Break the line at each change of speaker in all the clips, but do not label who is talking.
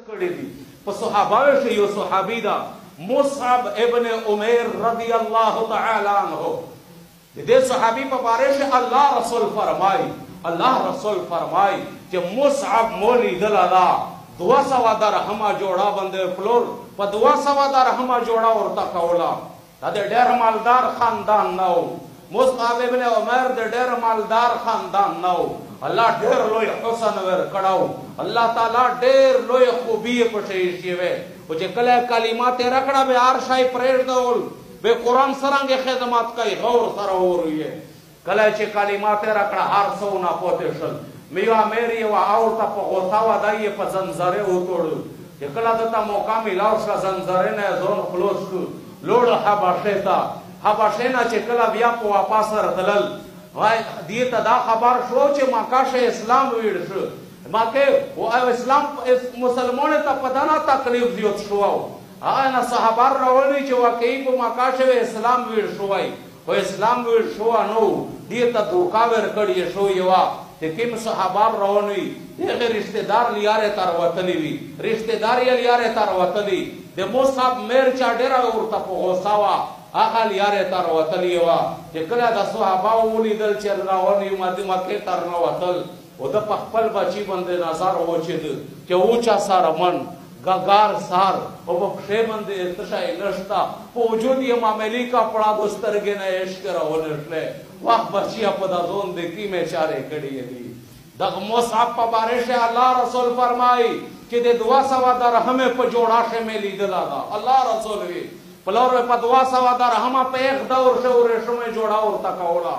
کړی دي په صحابه شي یو صحابي دا مصعب ابن عمیر رضی الله تعالی عنہ دې صحابي په باره کې الله رسول فرمای چې مصعب مولی دلالا 200 درهم جوړا باندې فلور په 200 درهم جوړا ورته کولا دا ډېر مالدار خاندان نو مصعب ابن عمر د ډېر مالدار خاندان نو الله ډېر لوی حسن ور کړاو الله تعالی ډېر لوی خوبي په شي شوی او چې کله کلمات رکړه به هر شای پرېږ دول به قرآن سرانګه خدمات کوي غور سره وروي کله چې کلمات رکړه هر څو نه پوتې شل میوا مېری او اورته په غوتاوا دای په زنجره وټوړ چې کله دته موقع میلاو شو زنجره نه ځون خلاص کو لوړ حبشه نه چې کله بیا په واپس راتلل وای دې ته دا خبر شو چې مکه اسلام ویړ شو مکه او اسلام مسلمانانو ته پدانا تکلیف زیات شو انا صحابه راولي چې واقعي په مکه اسلام ویړ شوای او اسلام ویړ شو نو دې ته دوکا ور کړی شو یوا چې کوم صحابه راولي دغه رشتہ دار لیاره تر وتلی وی رشتہ دار یې لیاره تر وتلی د مصعب میر چا ډیر ورته په غوساوا هغه لیاره تر وتلی وا چې کله د صحابه ولیدل چې راولي مکه تر نه وتل او د خپل بچی باندې نظر وچید چې اوچا سره من گگار سار او په ښه باندې تشای نشتا په وجود یې معاملې کا پڑا دوسترګې نه عشق راولله وخت بچیا په دازون د کیمه چاره کړي دي د مصعب په بارش الله رسول فرمای چې د 200 درهم په جوړا شه مې لیدل الله رسول وی پلور په 200 درهم په یک دور شه ورشمه جوړا ورته کولا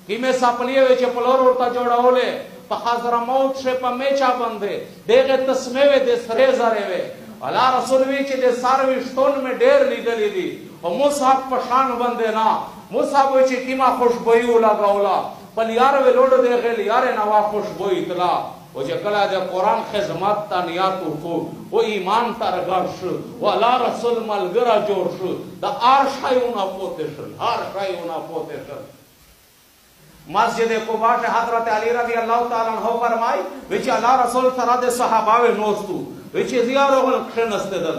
کیمه سپلی وی چې پلور ورته جوړاولې په حضرموت شه په میچا باندې دغه تسمه د سره زره وی الله رسول وی چې د ساروي شتون مې ډېر لیدلې دي او مصعب په شان باندې نه مصعب چې کیما خوشبوئی لگاولا پلیار وی لوړ دغه لیار نه وا خوشبوئی تلا او چې کله د قران خدمت ته نیت وکړو او ایمان ترګر شو او الله رسول ملګرا جوړ شو د ارشایونه پوتې شل مسجد قباء حضرت علی رضی الله تعالی عنہ فرمای چې الله رسول سره د صحابه نوستو چې زیارو خنستدل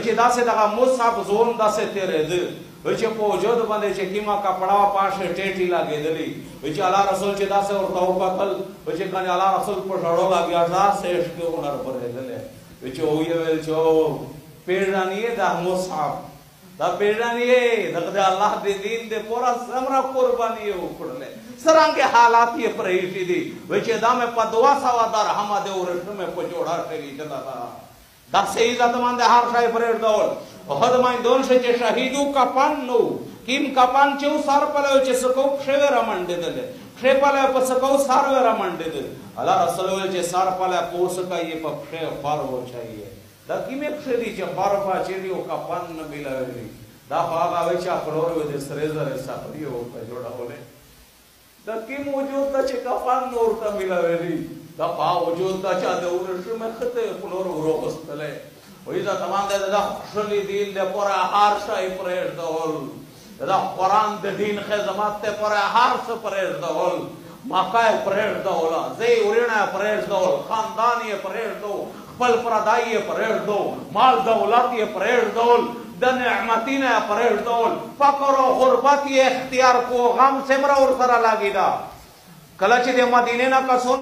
چې داسې دغه مصعب زون داسې تیرېد چې په وجود باندې چې کیما کپڑا پاشه ټیټی لګېدلی چې الله رسول چې داسې ورته وکتل چې کنه الله رسول په ډړو لاګیا داسې عشق ونر پرېدل چې او یې ویل چې پیرانی د مصعب دا پیرانی دغه الله دې دین دې پورا سمرا قرباني وکړل سرانګه حالات یې پرېږدي دي چې دا مې په 200 درهم د ورشمه په جوړا کړی دا صحیح ځاتمان د هر شای پرېږدول خود مایندون شه چې شهیدو کپان نو کیم کپان چې سر پلو چې سکو خېو را منډېدل خې پله په سکو سر را منډېدل الله رسول چې سر پله پوس کوي په خې فار و چاهیه دا کیمه خېدي چې فار پا چې دی او کپان نه ملوي دا هغه وی چې خلور و د سره زره سفري او په جوړاولې دا کیم وجود چې کپان نور ته ملوي دا په وجود دا چې د ورشمه خته خلور وروغستله وې دا تمام د خپل دین د پورا هر شای پرېږدول دا قرآن د دین خدمت ته پورا هر څه پرېږدول مکه پرېږدول زی ورینه پرېږدول خاندان یې پرېږدو خپل پردای یې پرېږدو مال دولت یې پرېږدول د نعمتینه پرېږدول فقر او غربت یې اختیار کو غم سمره ور سره لاګیدا کله چې د مدینه نه کسون